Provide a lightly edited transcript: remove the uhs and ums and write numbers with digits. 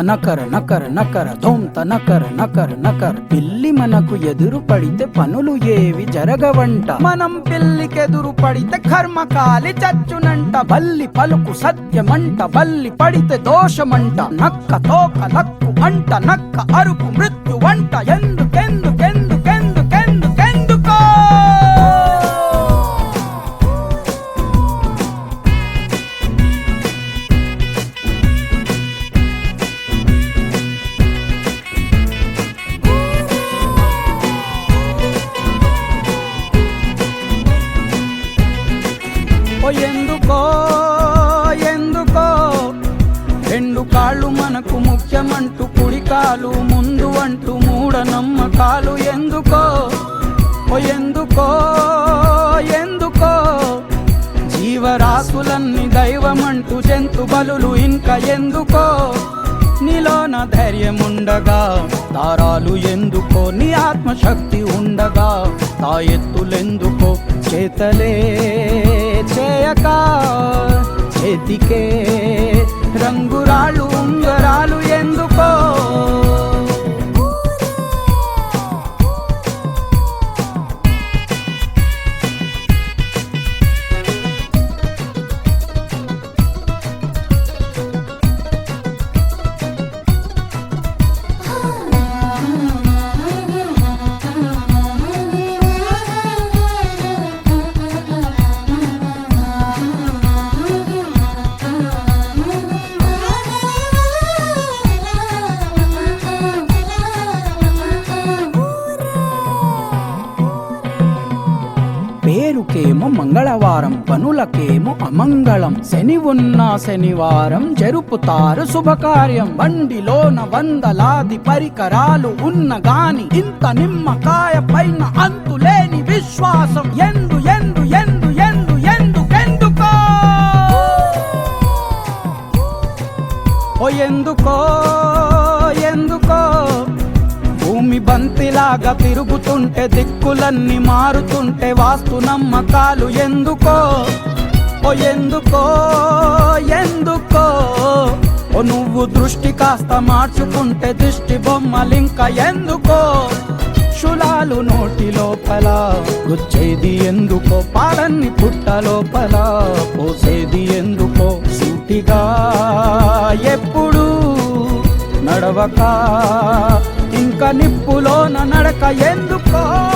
నకర నకర నకర ధోంత నకర నకర నకర. పిల్లి మనకు ఎదురు పడితే పనులు ఏవి జరగవంట. మనం పిల్లికెదురు పడితే కర్మ కాలి చచ్చునంట. బల్లి పలుకు సత్యమంట, బల్లి పడితే దోషమంట. నక్క తోక లక్కు అంట, నక్క అరుపు మృత్యు వంట. ఎందుకెందుకెందుకెందుకెందుకెందుకో ఎందుకో ఎందుకో రెండు కాళ్ళు మనకు ముఖ్యమంటూ కుడి కాలు ముందు అంటూ మూఢనమ్మకాలు. ఎందుకో ఎందుకో ఎందుకో జీవరాశులన్నీ దైవమంటూ జంతు బలులు ఇంకా ఎందుకో. నీలోన ధైర్యముండగా దారాలు ఎందుకో, నీ ఆత్మశక్తి ఉండగా తాయెత్తులెందుకో. చేతలే చేయక చేతికే రంగురాళ్ళు ఉంగరాలు ఎందుకో. పేరుకేమో మంగళవారం, పనులకేమో అమంగళం. శని ఉన్న శనివారం జరుపుతారు శుభకార్యం. బండిలోన వందలాది పరికరాలు ఉన్న గాని ఇంత నిమ్మకాయ పైన అంతులేని విశ్వాసం. ఎందు ఎందు ఎందు ఎందు ఎందుకెందుకో ఎందుకో ఎందుకో. భూమి బంతిలాగా తిరుగుతుంటే దిక్కులన్నీ మారుతుంటే వాస్తు నమ్మకాలు ఎందుకో ఎందుకో ఎందుకో. నువ్వు దృష్టి కాస్త మార్చుకుంటే దిష్టి బొమ్మలింక ఎందుకో. శులాలు నోటి లోపల గుచ్చేది ఎందుకో, పాలన్ని పుట్ట లోపల పోసేది ఎందుకో. సూటిగా ఎప్పుడు నడవక ఇంకా నిప్పులోన నడక ఎందుకో.